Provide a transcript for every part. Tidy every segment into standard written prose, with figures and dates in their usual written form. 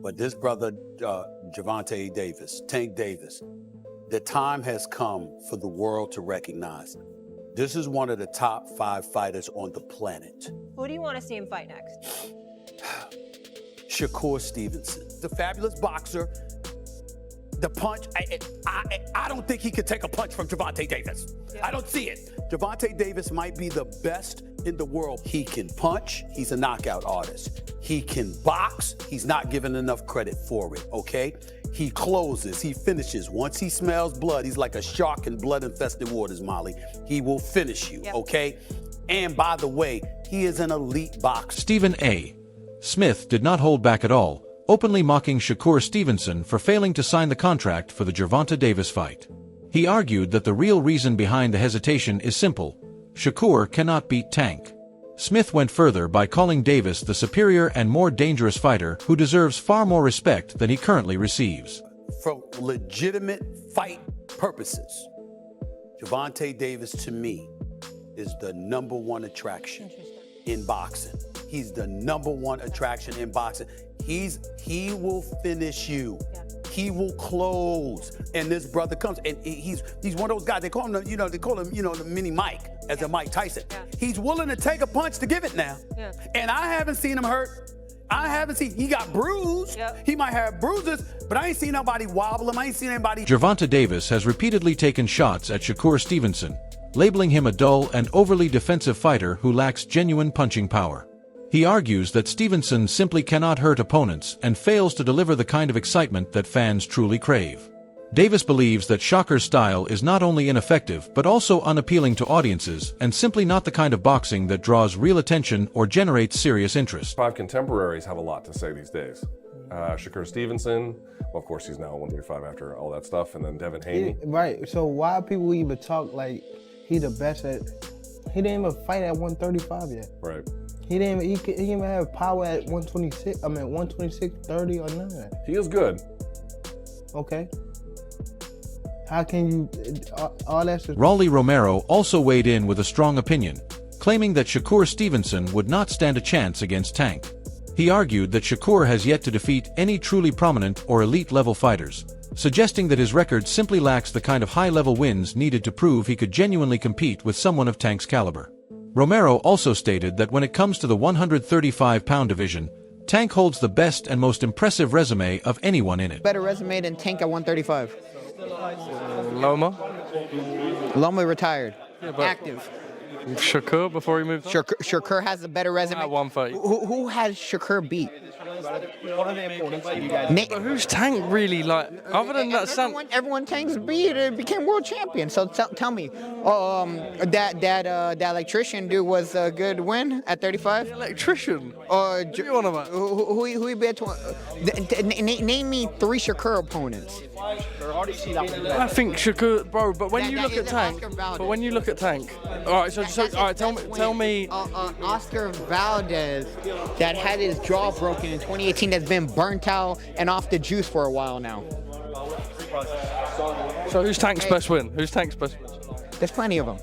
But this brother, Gervonta Davis, Tank Davis, the time has come for the world to recognize this is one of the top 5 fighters on the planet. Who do you want to see him fight next? Shakur Stevenson, the fabulous boxer. The punch, I don't think he could take a punch from Gervonta Davis. Yeah. I don't see it. Gervonta Davis might be the best in the world. He can punch, he's a knockout artist. He can box, he's not given enough credit for it, okay? He closes, he finishes. Once he smells blood, he's like a shark in blood-infested waters, Molly. He will finish you, okay? And by the way, he is an elite boxer. Stephen A. Smith did not hold back at all, openly mocking Shakur Stevenson for failing to sign the contract for the Gervonta Davis fight. He argued that the real reason behind the hesitation is simple: Shakur cannot beat Tank. Smith went further by calling Davis the superior and more dangerous fighter who deserves far more respect than he currently receives. For legitimate fight purposes, Gervonta Davis, to me, is the #1 attraction in boxing. He's the #1 attraction in boxing. He will finish you. Yeah. He will close. And this brother comes, and he's one of those guys. They call him, the mini Mike, as a Mike Tyson. Yeah. He's willing to take a punch to give it now. Yeah. And I haven't seen him hurt. He got bruised. Yep. He might have bruises, but I ain't seen nobody wobble him. I ain't seen anybody. Gervonta Davis has repeatedly taken shots at Shakur Stevenson, labeling him a dull and overly defensive fighter who lacks genuine punching power. He argues that Stevenson simply cannot hurt opponents and fails to deliver the kind of excitement that fans truly crave. Davis believes that Shakur's style is not only ineffective but also unappealing to audiences and simply not the kind of boxing that draws real attention or generates serious interest. 5 contemporaries have a lot to say these days. Shakur Stevenson, well, of course he's now 135 after all that stuff, and then Devin Haney. Right, so why people even talk like he the best at, he didn't even fight at 135 yet. Right. He didn't even have power at 126, 126.30 or none of that. He is good. Okay. How can you, all that's just... Rolly Romero also weighed in with a strong opinion, claiming that Shakur Stevenson would not stand a chance against Tank. He argued that Shakur has yet to defeat any truly prominent or elite-level fighters, suggesting that his record simply lacks the kind of high-level wins needed to prove he could genuinely compete with someone of Tank's caliber. Romero also stated that when it comes to the 135-pound division, Tank holds the best and most impressive resume of anyone in it. Better resume than Tank at 135. Loma retired. Yeah, active. Shakur before he moved on? Shakur has a better resume. At 130. Who has Shakur beat? But who's Tank really like? Other than that, everyone Tank's beat became world champion. So tell me, that electrician dude was a good win at 35. The electrician. What you want about? Who he beat? Name me 3 Shakur opponents. I think Shakur, bro. But when you look at Tank, all right. So all right. Tell me. Oscar Valdez that had his jaw broken in 2018 that's been burnt out and off the juice for a while now. So who's Tank's best win? There's plenty of them.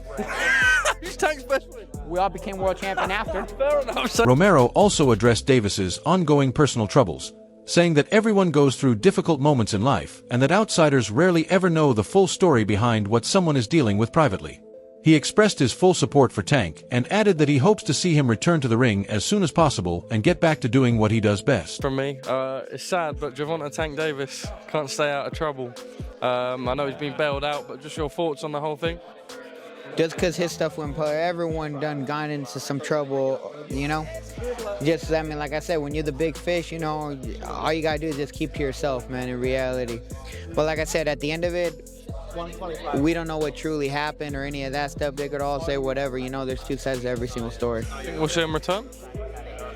Who's Tank's best win? We all became world champion after. Fair enough. Romero also addressed Davis's ongoing personal troubles, saying that everyone goes through difficult moments in life and that outsiders rarely ever know the full story behind what someone is dealing with privately. He expressed his full support for Tank and added that he hopes to see him return to the ring as soon as possible and get back to doing what he does best. For me, it's sad, but Gervonta Tank Davis can't stay out of trouble. I know he's been bailed out, but just your thoughts on the whole thing? Just because his stuff went, everyone gone into some trouble, Just, like I said, when you're the big fish, all you gotta do is just keep to yourself, man, in reality. But like I said, at the end of it, we don't know what truly happened or any of that stuff. They could all say whatever, there's 2 sides to every single story. We'll see him return?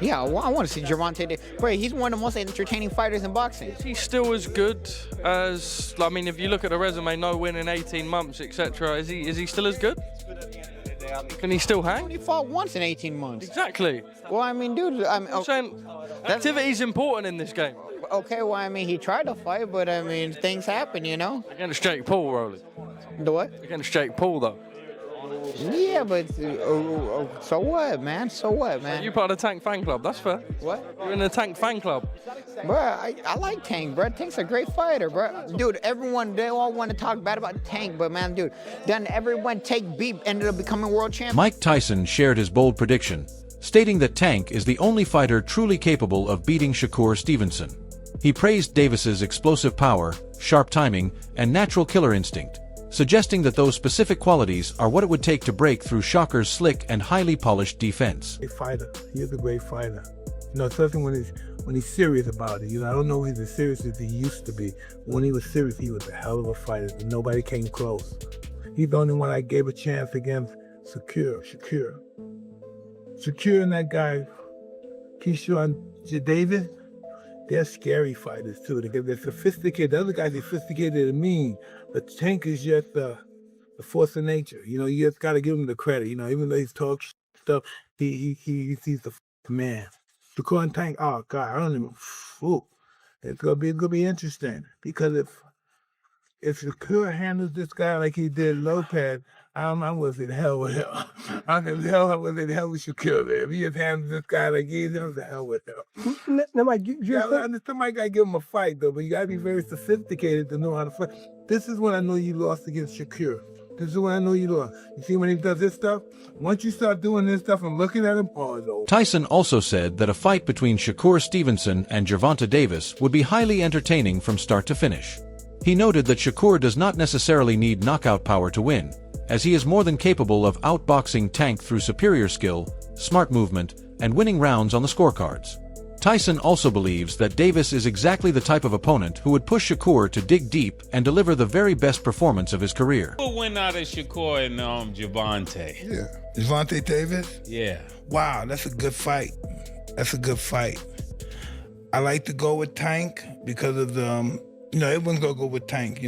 Yeah, I want to see Gervonta Davis. Bro, he's one of the most entertaining fighters in boxing. Is he still as good as, if you look at the resume, no win in 18 months, etc., is he still as good? Can he still hang? He fought once in 18 months. Exactly. Well, dude, I'm saying activity's important in this game. Okay, well, he tried to fight, but, things happen, Against Jake Paul, Rolly. The what? Against Jake Paul, though. Yeah, but so what, man? So what, man? You part of the Tank fan club, that's fair. What? You're in the Tank fan club. Bro, I like Tank, bro. Tank's a great fighter, bro. Dude, they all want to talk bad about Tank, but man, dude, then everyone Tank beat ended up becoming world champion. Mike Tyson shared his bold prediction, stating that Tank is the only fighter truly capable of beating Shakur Stevenson. He praised Davis's explosive power, sharp timing, and natural killer instinct, suggesting that those specific qualities are what it would take to break through Shakur's slick and highly polished defense. Great fighter. He is a great fighter. You know, especially when he's serious about it. You know, I don't know if he's as serious as he used to be. When he was serious, he was a hell of a fighter. And nobody came close. He's the only one I gave a chance against Shakur and that guy, Gervonta Davis. They're scary fighters too. They're sophisticated. The other guys are sophisticated and mean. But Tank is just the force of nature. You know, you just got to give him the credit. You know, even though he's talk stuff, he's the man. Shakur and Tank, oh God, I don't even. Ooh, it's gonna be interesting because if Shakur handles this guy like he did Lopez, I was in hell with him. I was in hell with Shakur there. If he just handles this guy like he did, I was in hell with him. Somebody gotta give him a fight though, but you gotta be very sophisticated to know how to fight. This is when I know you lost against Shakur. This is when I know you lost. You see when he does this stuff? Once you start doing this stuff and looking at him, oh, it's over. Tyson also said that a fight between Shakur Stevenson and Gervonta Davis would be highly entertaining from start to finish. He noted that Shakur does not necessarily need knockout power to win, as he is more than capable of outboxing Tank through superior skill, smart movement, and winning rounds on the scorecards. Tyson also believes that Davis is exactly the type of opponent who would push Shakur to dig deep and deliver the very best performance of his career. Who win out of Shakur and Gervonta? Yeah. Gervonta Davis? Yeah. Wow, that's a good fight. That's a good fight. I like to go with Tank because of the, everyone's going to go with Tank,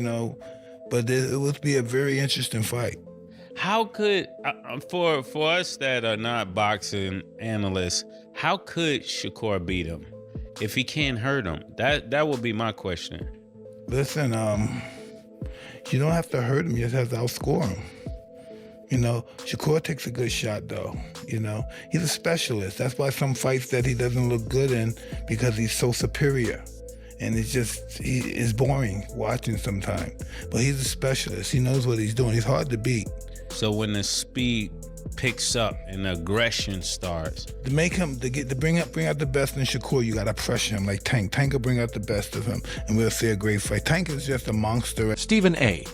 but it would be a very interesting fight. How could, for us that are not boxing analysts, how could Shakur beat him if he can't hurt him? That would be my question. Listen, you don't have to hurt him, you just have to outscore him. Shakur takes a good shot though, He's a specialist. That's why some fights that he doesn't look good in, because he's so superior. And it's boring watching sometimes. But he's a specialist. He knows what he's doing. He's hard to beat. So when the speed picks up and the aggression starts, to bring out the best in Shakur, you gotta pressure him like Tank. Tank will bring out the best of him, and we'll see a great fight. Tank is just a monster. Stephen A.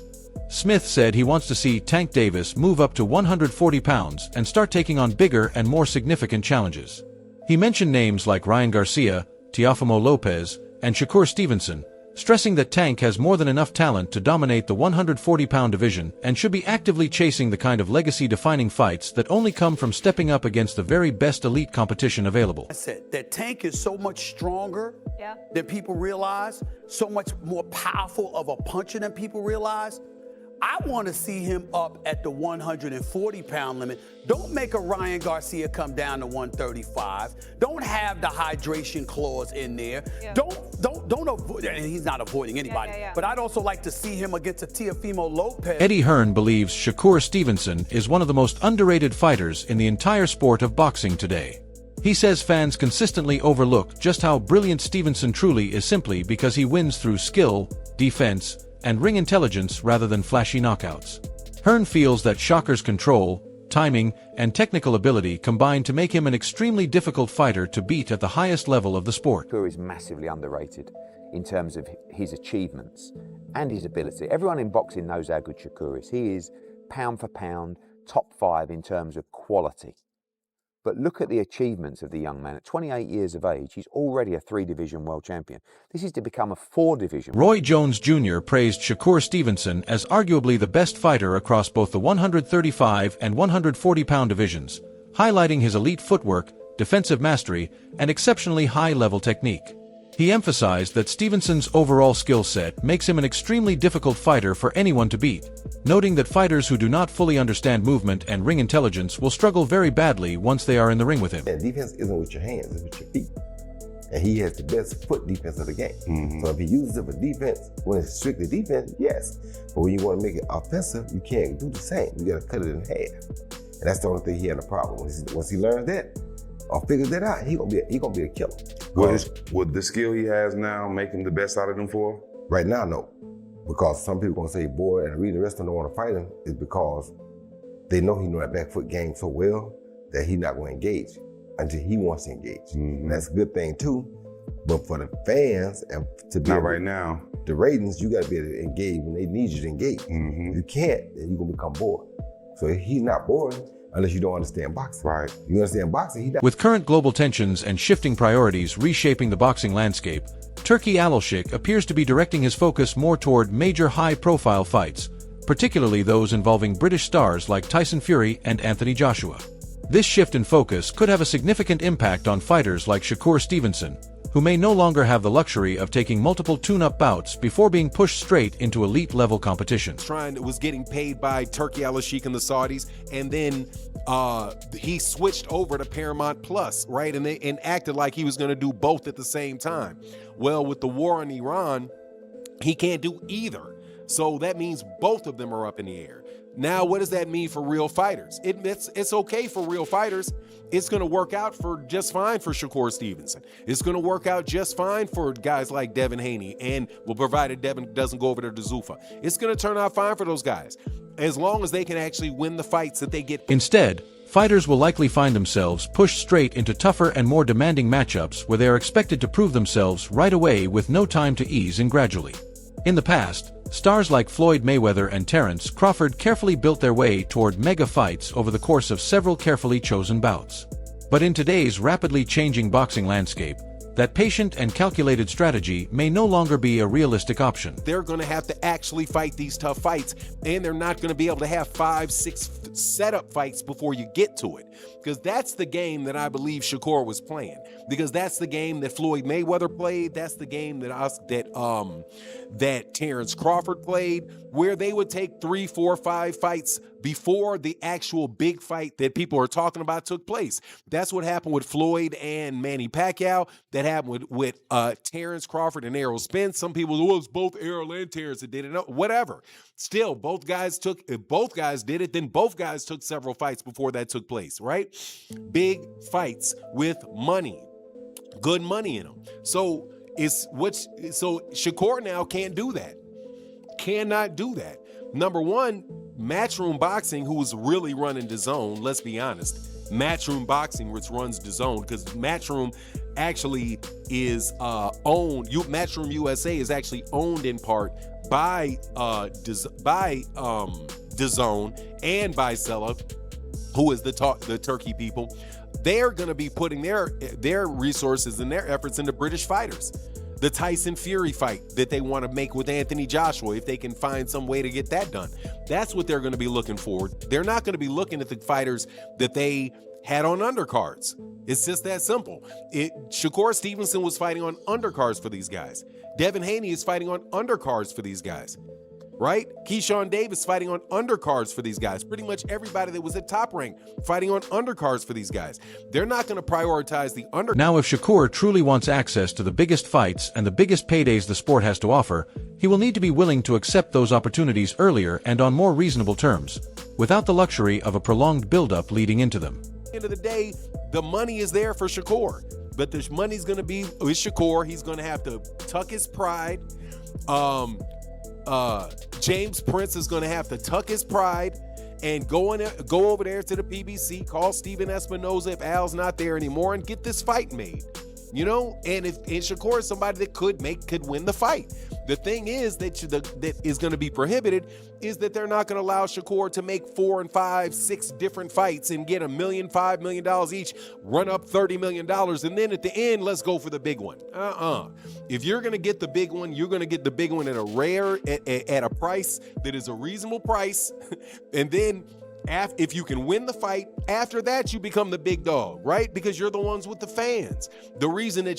Smith said he wants to see Tank Davis move up to 140 pounds and start taking on bigger and more significant challenges. He mentioned names like Ryan Garcia, Teofimo Lopez, and Shakur Stevenson, stressing that Tank has more than enough talent to dominate the 140-pound division and should be actively chasing the kind of legacy-defining fights that only come from stepping up against the very best elite competition available. I said that Tank is so much stronger than people realize, so much more powerful of a puncher than people realize. I want to see him up at the 140-pound limit. Don't make a Ryan Garcia come down to 135. Don't have the hydration clause in there. Yeah. Don't avoid, and he's not avoiding anybody. But I'd also like to see him against a Teofimo Lopez. Eddie Hearn believes Shakur Stevenson is one of the most underrated fighters in the entire sport of boxing today. He says fans consistently overlook just how brilliant Stevenson truly is simply because he wins through skill, defense, and ring intelligence rather than flashy knockouts. Hearn feels that Shakur's control, timing, and technical ability combine to make him an extremely difficult fighter to beat at the highest level of the sport. Shakur is massively underrated in terms of his achievements and his ability. Everyone in boxing knows how good Shakur is. He is pound for pound, top 5 in terms of quality. But look at the achievements of the young man. At 28 years of age, he's already a 3-division world champion. This is to become a 4-division. Roy Jones Jr. praised Shakur Stevenson as arguably the best fighter across both the 135 and 140-pound divisions, highlighting his elite footwork, defensive mastery, and exceptionally high-level technique. He emphasized that Stevenson's overall skill set makes him an extremely difficult fighter for anyone to beat, noting that fighters who do not fully understand movement and ring intelligence will struggle very badly once they are in the ring with him. Yeah, defense isn't with your hands, it's with your feet. And he has the best foot defense of the game. So if he uses it for defense, when it's strictly defense, yes. But when you want to make it offensive, you can't do the same. You got to cut it in half. And that's the only thing he had a problem with. Once he learns that or figures that out, he gonna be a killer. Would the skill he has now make him the best out of them four? Right now, no. Because some people gonna say, boy, and the reason the rest of them don't want to fight him is because they know he know that back foot game so well that he's not gonna engage until he wants to engage. And that's a good thing too. But for the fans and to be not right now, the ratings, you gotta be able to engage when they need you to engage. You can't, then you're gonna become bored. So he's not boring unless you don't understand boxing. Right. You understand boxing, he not. With current global tensions and shifting priorities reshaping the boxing landscape, Turki Alashik appears to be directing his focus more toward major high-profile fights, particularly those involving British stars like Tyson Fury and Anthony Joshua. This shift in focus could have a significant impact on fighters like Shakur Stevenson, who may no longer have the luxury of taking multiple tune-up bouts before being pushed straight into elite-level competition. Was getting paid by Turki Alashik and the Saudis, and then he switched over to Paramount Plus, right? And acted like he was going to do both at the same time. Well, with the war in Iran, he can't do either. So that means both of them are up in the air. Now, what does that mean for real fighters? It's okay for real fighters. It's going to work out for just fine for Shakur Stevenson. It's going to work out just fine for guys like Devin Haney, and provided Devin doesn't go over to Zuffa. It's going to turn out fine for those guys, as long as they can actually win the fights that they get. Instead, fighters will likely find themselves pushed straight into tougher and more demanding matchups where they are expected to prove themselves right away with no time to ease in gradually. In the past, stars like Floyd Mayweather and Terence Crawford carefully built their way toward mega fights over the course of several carefully chosen bouts. But in today's rapidly changing boxing landscape, that patient and calculated strategy may no longer be a realistic option. They're going to have to actually fight these tough fights, and they're not going to be able to have 5, 6 setup fights before you get to it. Because that's the game that I believe Shakur was playing. Because that's the game that Floyd Mayweather played. That's the game that Terence Crawford played, where they would take 3, 4, 5 fights before the actual big fight that people are talking about took place. That's what happened with Floyd and Manny Pacquiao. That happened with Terence Crawford and Errol Spence. Some people, well, it's both Errol and Terence that did it. No, whatever. Still, if both guys did it, then both guys took several fights before that took place, right? Big fights with money, good money in them. So Shakur now can't do that. Cannot do that. Number one, Matchroom Boxing, who was really running DAZN, let's be honest. Matchroom Boxing, which runs DAZN, because Matchroom actually is owned. Matchroom USA is actually owned in part by DAZN and by Sella, who is the Turkey people. They're going to be putting their resources and their efforts into British fighters. The Tyson Fury fight that they want to make with Anthony Joshua, if they can find some way to get that done. That's what they're going to be looking for. They're not going to be looking at the fighters that they had on undercards. It's just that simple. Shakur Stevenson was fighting on undercards for these guys. Devin Haney is fighting on undercards for these guys. Right? Keyshawn Davis fighting on undercards for these guys. Pretty much everybody that was at Top Rank fighting on undercards for these guys. They're not going to prioritize the undercards. Now, if Shakur truly wants access to the biggest fights and the biggest paydays the sport has to offer, he will need to be willing to accept those opportunities earlier and on more reasonable terms, without the luxury of a prolonged build-up leading into them. At the end of the day, the money is there for Shakur, but the money's going to be with Shakur. He's going to have to tuck his pride. James Prince is going to have to tuck his pride and go over there to the PBC, call Steven Espinoza if Al's not there anymore, and get this fight made. You know, and Shakur is somebody that could win the fight. The thing is that is going to be prohibited is that they're not going to allow Shakur to make 4 and 5, 6 different fights and get $1 million, $5 million each, run up $30 million, and then at the end, let's go for the big one. If you're going to get the big one, you're going to get the big one at a price that is a reasonable price, and then if you can win the fight, after that you become the big dog, right? Because you're the ones with the fans. The reason that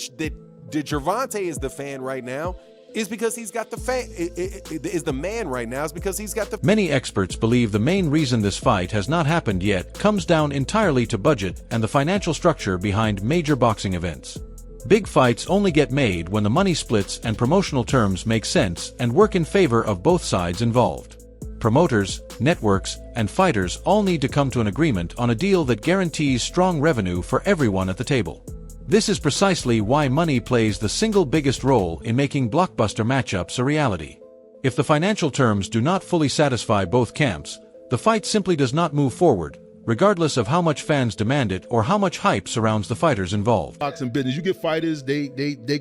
Gervonta is the fan right now is because he's got the fan. Is the man right now is because he's got the. Many experts believe the main reason this fight has not happened yet comes down entirely to budget and the financial structure behind major boxing events. Big fights only get made when the money splits and promotional terms make sense and work in favor of both sides involved. Promoters, networks, and fighters all need to come to an agreement on a deal that guarantees strong revenue for everyone at the table. This is precisely why money plays the single biggest role in making blockbuster matchups a reality. If the financial terms do not fully satisfy both camps, the fight simply does not move forward, regardless of how much fans demand it or how much hype surrounds the fighters involved. Boxing business, you get fighters, they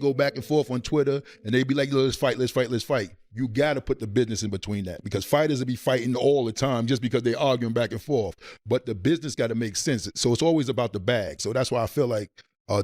go back and forth on Twitter, and they be like, let's fight. You got to put the business in between that, because fighters will be fighting all the time just because they're arguing back and forth. But the business got to make sense. So it's always about the bag. So that's why I feel like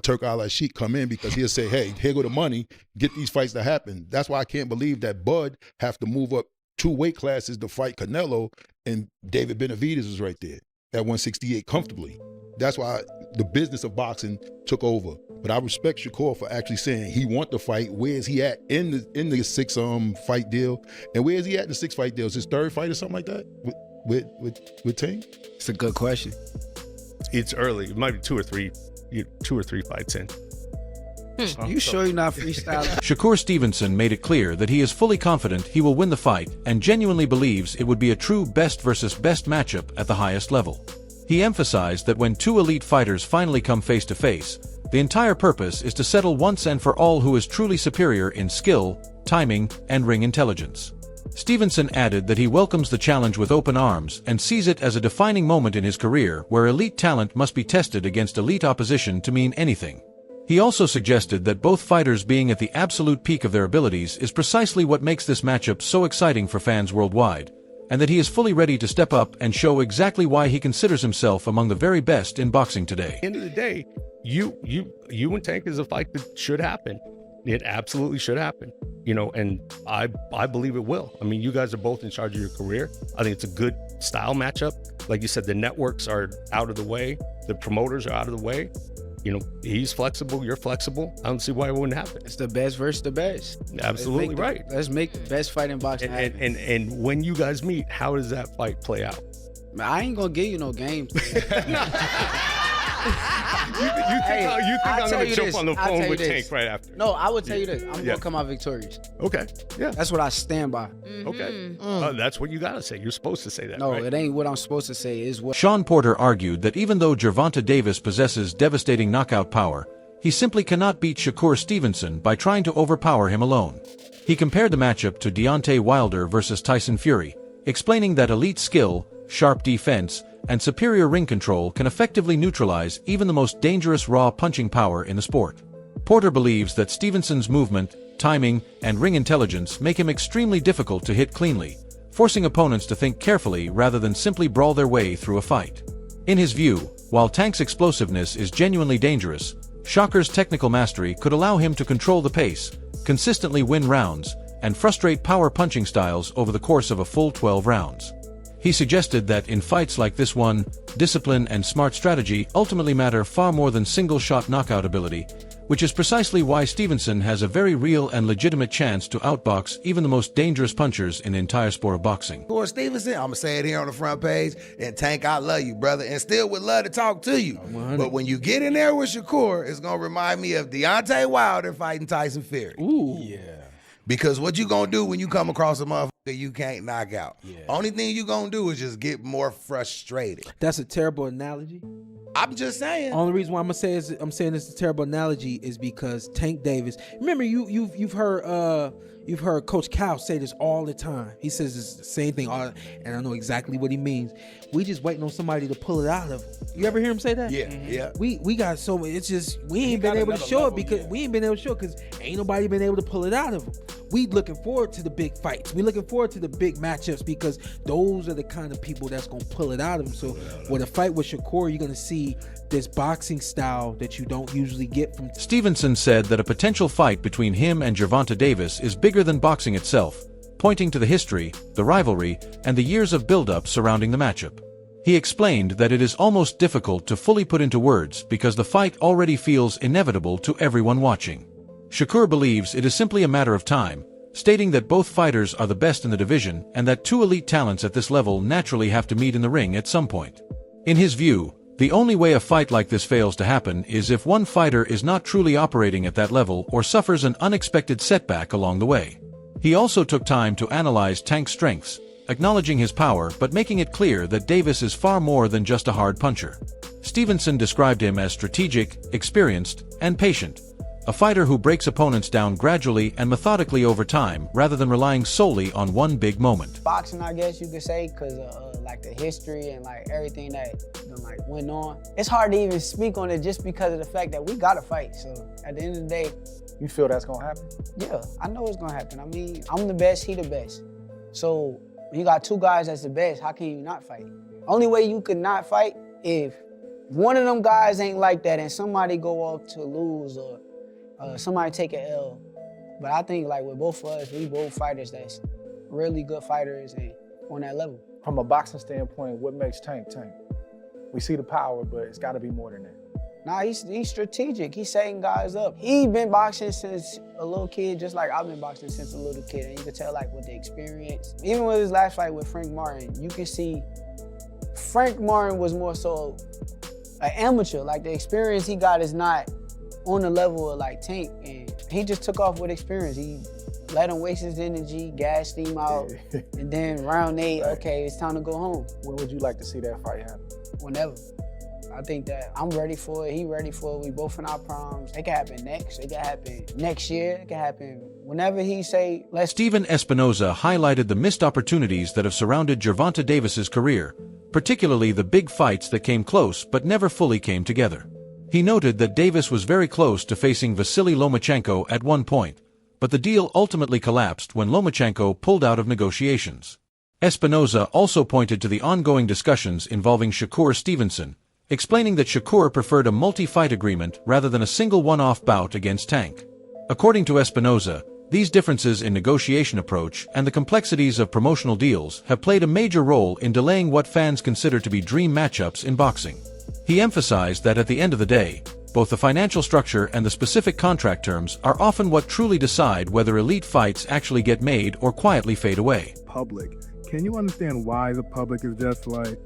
Turk Al-Sheikh come in, because he'll say, hey, here go the money, get these fights to happen. That's why I can't believe that Bud have to move up 2 weight classes to fight Canelo, and David Benavidez was right there at 168 comfortably. That's why the business of boxing took over. But I respect Shakur for actually saying he want the fight. Where is he at in the 6 fight deal? And where is he at in the 6 fight deal? Is his 3rd fight or something like that with Tank? It's a good question. It's early. It might be 2 or 3 fights in. You sure you're not freestyling? Shakur Stevenson made it clear that he is fully confident he will win the fight and genuinely believes it would be a true best versus best matchup at the highest level. He emphasized that when 2 elite fighters finally come face to face, the entire purpose is to settle once and for all who is truly superior in skill, timing, and ring intelligence. Stevenson added that he welcomes the challenge with open arms and sees it as a defining moment in his career where elite talent must be tested against elite opposition to mean anything. He also suggested that both fighters being at the absolute peak of their abilities is precisely what makes this matchup so exciting for fans worldwide, and that he is fully ready to step up and show exactly why he considers himself among the very best in boxing today. At the end of the day, you and Tank is a fight that should happen. It absolutely should happen, and I believe it will. I mean, you guys are both in charge of your career. I think it's a good style matchup. Like you said, the networks are out of the way. The promoters are out of the way. He's flexible, you're flexible. I don't see why it wouldn't happen. It's the best versus the best. Absolutely right. Let's make the best fight in boxing happen. And when you guys meet, how does that fight play out? Man, I ain't gonna give you no game. You think I'm gonna jump on the phone with Tank right after? No, I would tell you this. I'm gonna come out victorious. Okay. Yeah. That's what I stand by. Okay. That's what you gotta say. You're supposed to say that. No, right? it ain't what I'm supposed to say. Is what. Sean Porter argued that even though Gervonta Davis possesses devastating knockout power, he simply cannot beat Shakur Stevenson by trying to overpower him alone. He compared the matchup to Deontay Wilder versus Tyson Fury, explaining that elite skill, sharp defense, and superior ring control can effectively neutralize even the most dangerous raw punching power in the sport. Porter believes that Stevenson's movement, timing, and ring intelligence make him extremely difficult to hit cleanly, forcing opponents to think carefully rather than simply brawl their way through a fight. In his view, while Tank's explosiveness is genuinely dangerous, Shakur's technical mastery could allow him to control the pace, consistently win rounds, and frustrate power punching styles over the course of a full 12 rounds. He suggested that in fights like this one, discipline and smart strategy ultimately matter far more than single-shot knockout ability, which is precisely why Stevenson has a very real and legitimate chance to outbox even the most dangerous punchers in the entire sport of boxing. Shakur Stevenson, I'm going to say it here on the front page, and Tank, I love you, brother, and still would love to talk to you. 100. But when you get in there with Shakur, it's going to remind me of Deontay Wilder fighting Tyson Fury. Ooh. Yeah. Because what you going to do when you come across a motherfucker you can't knock out? Yeah. Only thing you going to do is just get more frustrated. That's a terrible analogy. I'm just saying. Only reason why I'm saying it's a terrible analogy is because Tank Davis. Remember, you've heard Coach Cal say this all the time. He says it's the same thing, and I know exactly what he means. We just waiting on somebody to pull it out of him. You ever hear him say that? Yeah, yeah. We got so much. It's just we ain't been able to show it because we ain't been able to show it because ain't nobody been able to pull it out of him. We looking forward to the big fights. We looking forward to the big matchups because those are the kind of people that's gonna pull it out of him. So with a fight with Shakur, you're gonna see this boxing style that you don't usually get from. Stevenson said that a potential fight between him and Gervonta Davis is bigger than boxing itself, pointing to the history, the rivalry, and the years of build-up surrounding the matchup. He explained that it is almost difficult to fully put into words because the fight already feels inevitable to everyone watching. Shakur believes it is simply a matter of time, stating that both fighters are the best in the division and that 2 elite talents at this level naturally have to meet in the ring at some point. In his view, The only way a fight like this fails to happen is if one fighter is not truly operating at that level or suffers an unexpected setback along the way. He also took time to analyze Tank's strengths, acknowledging his power but making it clear that Davis is far more than just a hard puncher. Stevenson described him as strategic, experienced, and patient, a fighter who breaks opponents down gradually and methodically over time rather than relying solely on one big moment. Boxing, I guess you could say, because of like the history and like everything that like went on. It's hard to even speak on it just because of the fact that we gotta fight. So at the end of the day, you feel that's gonna happen? Yeah, I know it's gonna happen. I mean, I'm the best, he the best. So when you got two guys that's the best, how can you not fight? Only way you could not fight if one of them guys ain't like that and somebody go off to lose or somebody take an L. But I think like with both of us, we both fighters that's really good fighters and on that level. From a boxing standpoint, what makes Tank Tank? We see the power, but it's gotta be more than that. Nah, he's strategic. He's setting guys up. He been boxing since a little kid, just like I've been boxing since a little kid. And you can tell like with the experience. Even with his last fight with Frank Martin, you can see Frank Martin was more so an amateur. Like the experience he got is not on the level of like Tank, and he just took off with experience. He let him waste his energy, gassed him out, and then round 8, okay, it's time to go home. When would you like to see that fight happen? Whenever. I think that I'm ready for it, he ready for it, we both in our primes. It can happen next, it can happen next year, it can happen whenever he say, let's... Steven Espinoza highlighted the missed opportunities that have surrounded Gervonta Davis's career, particularly the big fights that came close but never fully came together. He noted that Davis was very close to facing Vasily Lomachenko at one point, but the deal ultimately collapsed when Lomachenko pulled out of negotiations. Espinoza also pointed to the ongoing discussions involving Shakur Stevenson, explaining that Shakur preferred a multi-fight agreement rather than a single one-off bout against Tank. According to Espinoza, these differences in negotiation approach and the complexities of promotional deals have played a major role in delaying what fans consider to be dream matchups in boxing. He emphasized that at the end of the day, both the financial structure and the specific contract terms are often what truly decide whether elite fights actually get made or quietly fade away. Public. Can you understand why the public is just like,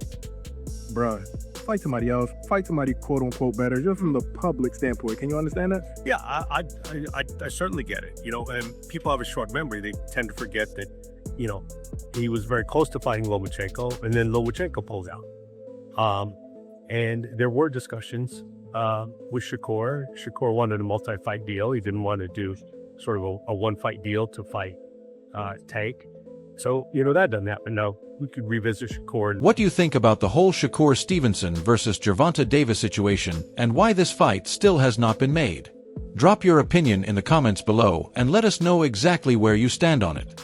bruh, fight somebody else, fight somebody quote unquote better, just from the public standpoint? Can you understand that? Yeah, I certainly get it. You know, and people have a short memory. They tend to forget that, you know, he was very close to fighting Lomachenko, and then Lomachenko pulled out. And there were discussions with Shakur. Shakur wanted a multi-fight deal. He didn't want to do sort of a one-fight deal to fight Tank. So, you know, that doesn't happen. Now, we could revisit Shakur. What do you think about the whole Shakur Stevenson versus Gervonta Davis situation and why this fight still has not been made? Drop your opinion in the comments below and let us know exactly where you stand on it.